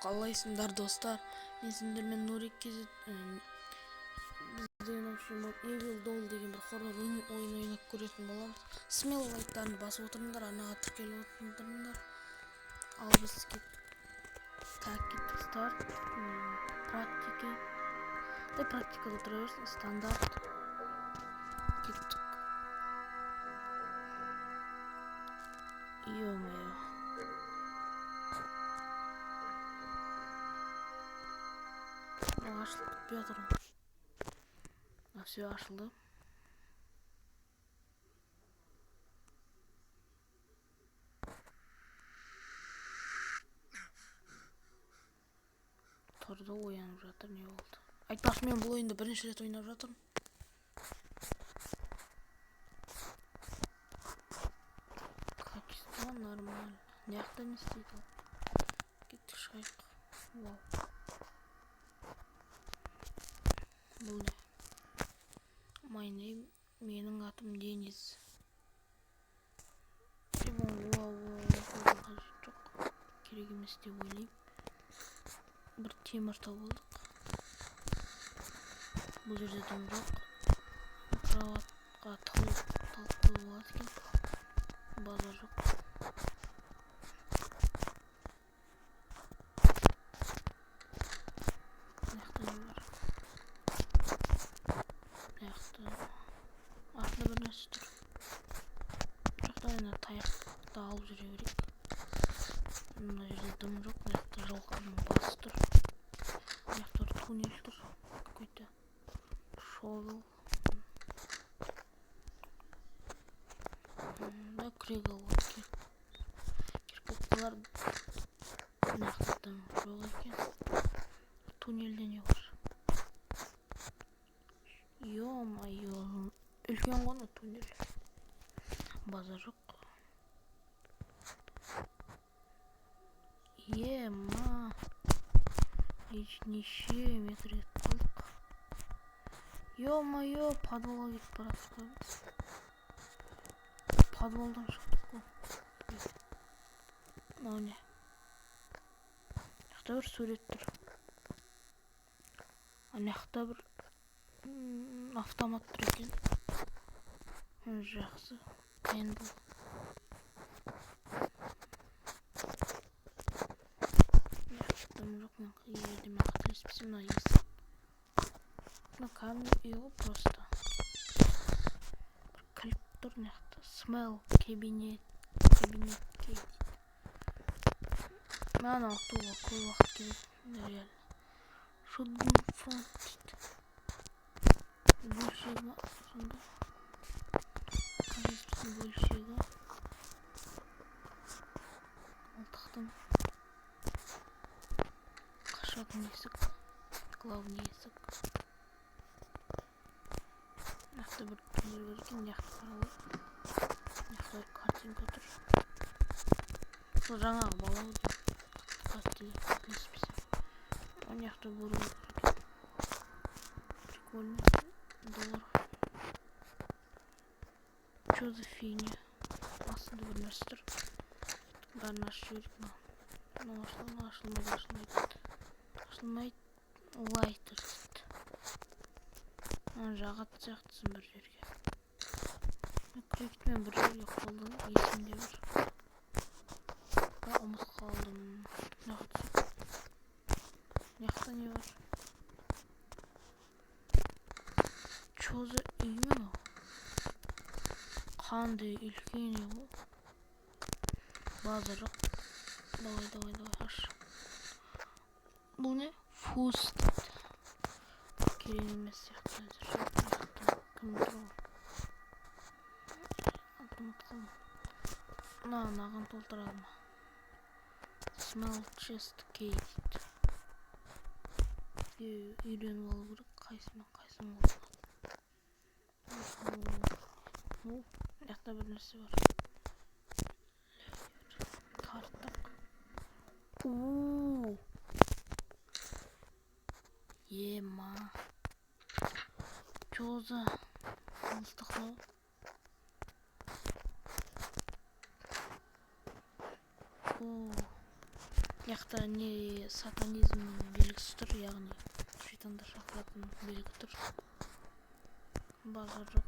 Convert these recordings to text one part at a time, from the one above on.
Қалайсыңдар достар? Мен сендермен Нурик кезет бізден общем Evil Doll деген бір хоррор ойын ойнап көретін боламыз. Смел лайктарын басып отырыңдар, анаға тіркеліп отырыңдар. Ал біз кеттік старт. Практикада тұра берсін, стандарт. Кеттік. Ё-моё. Ашылып бітпей жатыр ғой. Все ашылды. Тұрды, оянып жатыр, не болды? Айтпақшы, мен бұл ойынды бірінші рет ойнап жатырмын. Качество нормально. Не жақта не істейді? Кеттік, шығайық. Вау. Бұл не? My name, менің атым Дениз. Қажет жоқ. Керек емес деп ойлаймын. Бір темір табылдық. Бұл жерде дым жоқ. Кроватқа тығылып болады екен. Базар жоқ. Артында бір нәрсе тұр. Жоқтайына таяқты алып жүре берейік. Мына жерде дым жоқ. Мына жақта жылқының басы тұр. Мына жақта туннель тұр. Какой-то шовел. Да, күрек алып кирпикалар. Мына жақта дым жоқ екен. Туннельде не бар? Ё-моё, үлкен ғана туннель. Базар жоқ. Ема, неше метр етіп қалдық. Ё-моё, подвалға кетіп баратық. Подвалдан шықтық қой. Мынау не? Жақта бір сурет тұр. Ана жақта бір автомат тұр екен. Жақсы. Пендл. Дым жоқ, мен қателеспесем, мына есік. Мына кәдімгі үй ғой просто. Бір кілт тұр мына жақта. Smell кабинет кей. Мен ауытуға көп уақыт керек. Реально. Шудың фронт дейді. Бөлшегі сонда. Қажетпісін бөлшегі. Мылтықтың. Қашатын есік. Главный есік. Мынақты бір түрлер бар екен. Мынақты қаралы. Мынақты картинка тұр. Сол жаңағы бала ғой. Қателеспесем. Мынақты бұру екен. Прикольно. Доллар. Что за фигня? Астында бір нәрсе тұр. Бәрін ашып жіберейік. Мынау ашылмайды. Лайтер дейді. Жағатын сияқтысын бір жерге. Күрекпен бір жерге қолдым. Есімде бір. Ұмытып қалдым. Мыняқта не бар? Что за үй мынау? Қандай үлкен үй ғой. Базар жоқ. Давай, аш. Бұл не? Фуз дейді. Керек емес сияқты әзір. Кім тұр ғой? Ұмытып қалдым. Наған толтырады ма? Smell chest key дейді. Үйреніп алу керек. Қайсымен болды? Жақта бір нәрсе бар. Карттық. Ема. Чё за мылтық? Яқта не сатанизмнің белгісі тұр, яғни шайтандар шақыратын белгі тұр. Базар жоқ.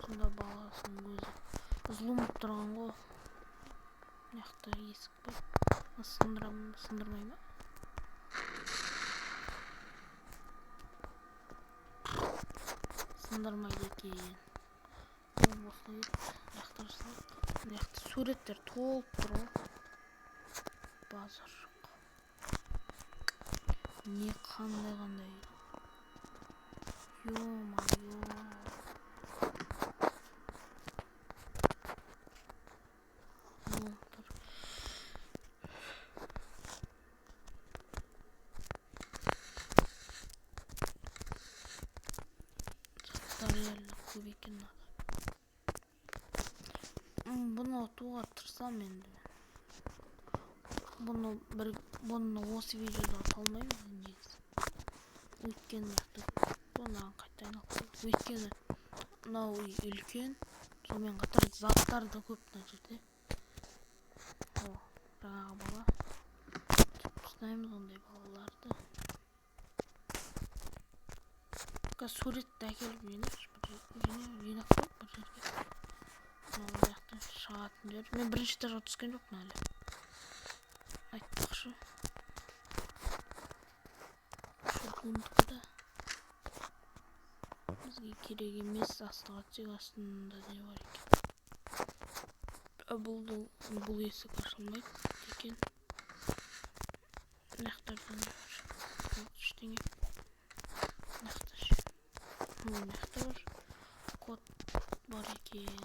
Сонда баласының өзі зұлым болып тұрған ғой. Яқта есік бар. Сындырмай ма? Сындырмайды екен. Ол осылай яқта жасалады. Яқта суреттер толып тұр ғой. Базар жоқ. Не қандай. Ё-майо. Реально көп екен. Бұны отуға тырсам енді. Бұны осы видеода салмаймыз негізі. Өйткені бұнан қайта айналып қалды. Өйткені мынау үй үлкен, сонымен қатар заттар да көп мына жерде. О, жаңағы бала. Ұстаймыз ондай балаларды. Суретті әкеліп жинақ қойып бір жерге. Ондаяқтан шығатын жер. Мен бірінші этажға түскен жоқпын әлі. Айтпақшы. Шұрқындық да. Бізге керек емес, астыға түсек, астында не бар екен. Бұл есік ашылмайды екен. Мынаяқтардан ештеңе. Мынаяқта бар. Код бар екен.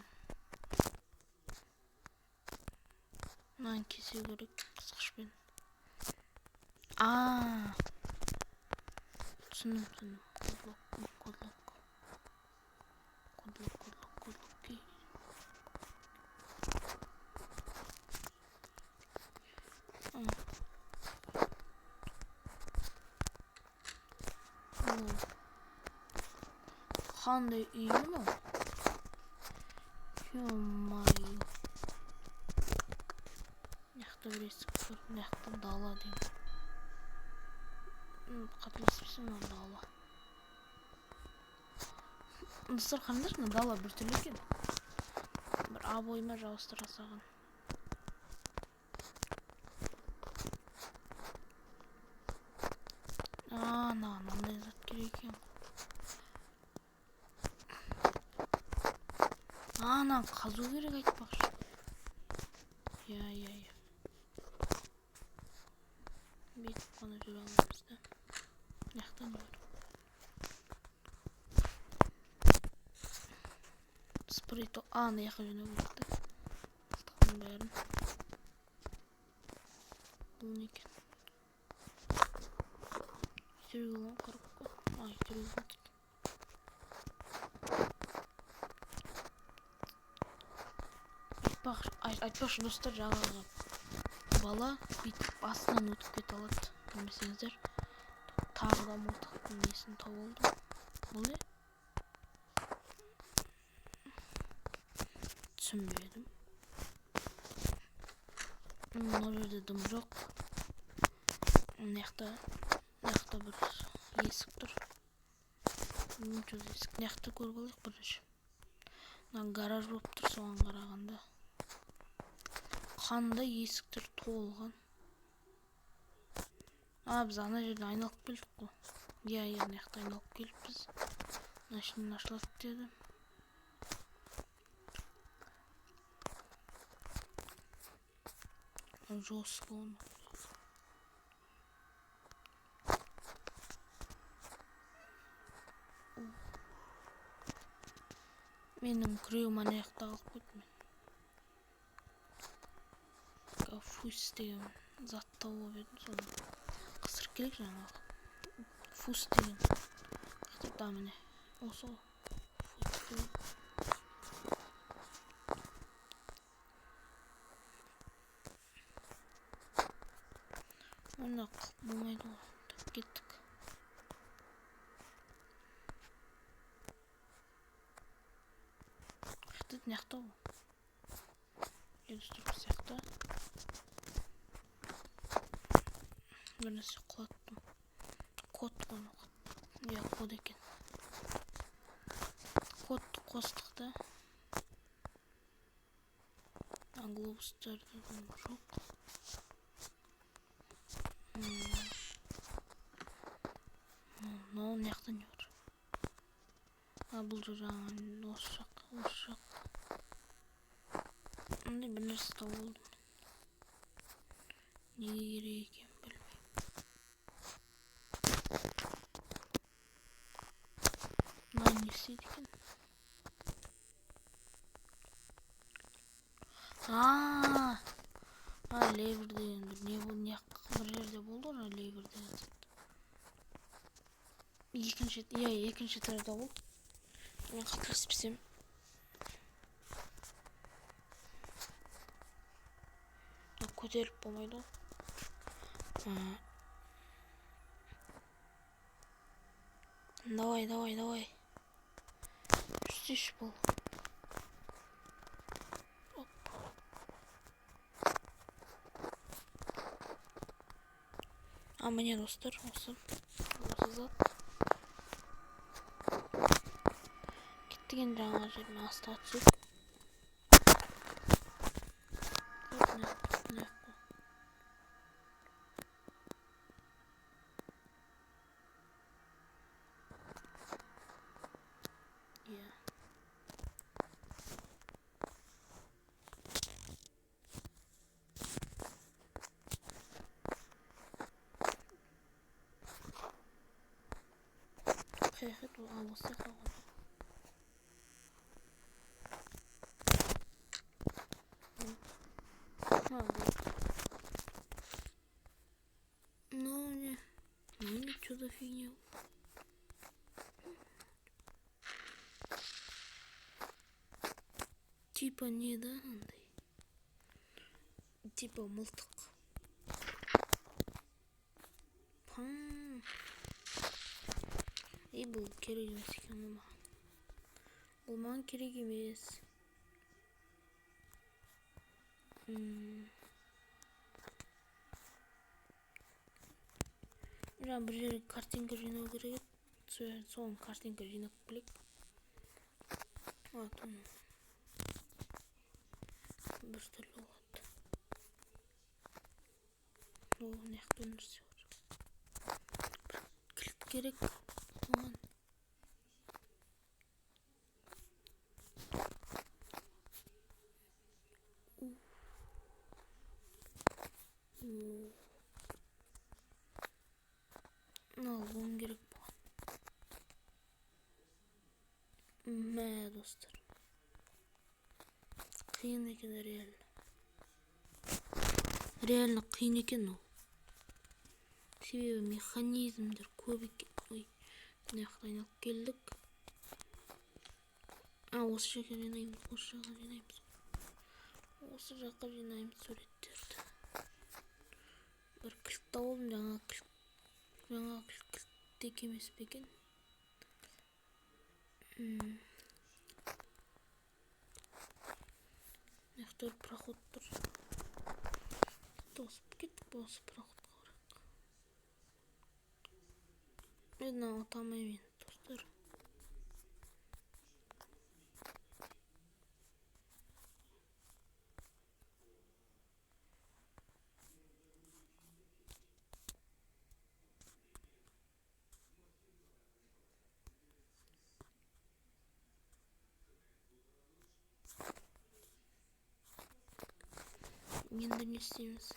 Мынаны кесе керек қысқышпен. Түсіндім. Кодлок. Қандай үй мынау? Ё-майо. Мыняқта бір есік бар, мыняқта дала деймін. Қателеспесем мына дала. Достар, қараңдаршы, мына дала бір түрлі екен. Бір обойма жабыстыра салған. Мынандай зат керек екен. Анан қазу керек айтпақшы. Я. Бетіп қана жүре аламыз да. Яқтан бар. Спрей-то... Ана яққа жөне бөлікті. Астықтың бәрін. Бұл не екен? Жүргілін қырып қой. Жүргілін. Айтпақшы достар, жаңағы бала бүйтіп астынан өтіп кете алады. Білмесеңіздер, тағы да мылтықтың несін тауып алдым. Бұл не? Түсінбедім. Мына жерде дым жоқ. Мыняқта бір есік тұр. Ничего есік. Мыняқта көріп алайық бірінші. Мына гараж болып тұр, соған қарағанда. Қандай есіктер толған. Біз ана жерден айналып келдік қой. Я, мыняқта айналып келіппіз. Машина ашылады деді. Жестко оны. Менің күреуім ана жақта қалып қойды мен. Фус деген зат тауып едім, соны қысырып керек жаңағы. Фус деген. Қайтарда міне. Осы ғой. Фус деген. Оны болмайды ғой. Кеттік. Қайтады неқта ғой. Елістіріп сияқты. Bir нәрсе құлаттым. Код қой. Я код екен. Кодты қостық та. Глобустарды жоқ. Мынау мына жақта не бар? Бұл жаңағы осы жақ. Мындай бір нәрсе тауып алдым. Неге керек екен білмеймін. Мынаны не істейді екен? Левер деген не бұл? Не бір жерде болды ғой, левер деген зат. Екінші түрде ол. Мен қателеспесем. Көтеріп болмайды ғой. Давай. Үстеш бол. Міне достар, осы зат. Кеттіген жаңа жерін астыға түсіп. Қайқет ол алғысы қалған. Ну, что за фигня? Типа не, да, андай? Типа мылтық. Бұл керек емес екен маған. Бұл маған керек емес. Бір жерге картинка жинау керек еді. Соған картинка жинап білек. Бір түрлі болады. Мына жақта нәрсе бар. Кілт керек маған. Алуым керек болған. Мә, достар. Қиын екен реально. Реально қиын екен ол. Себебі механизмдер көп екен. Мына жақта айналып келдік. Осы жаққа жинаймыз. Осы жаққа жинаймыз суреттерді. Бір кілт тауылым, жаңа кілттек емес пе екен? Яқтар проход тұр. Тосып кеттік осы проходқа қарақ. Мен атамаймын, достар. Енді не істейміз?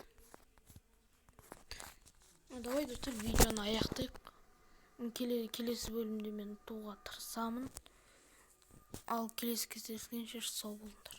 Давай достар, видеоны аяқтайық. Келесі бөлімде мен туға тырысамын. Ал келесі кездескенше сау болыңдар.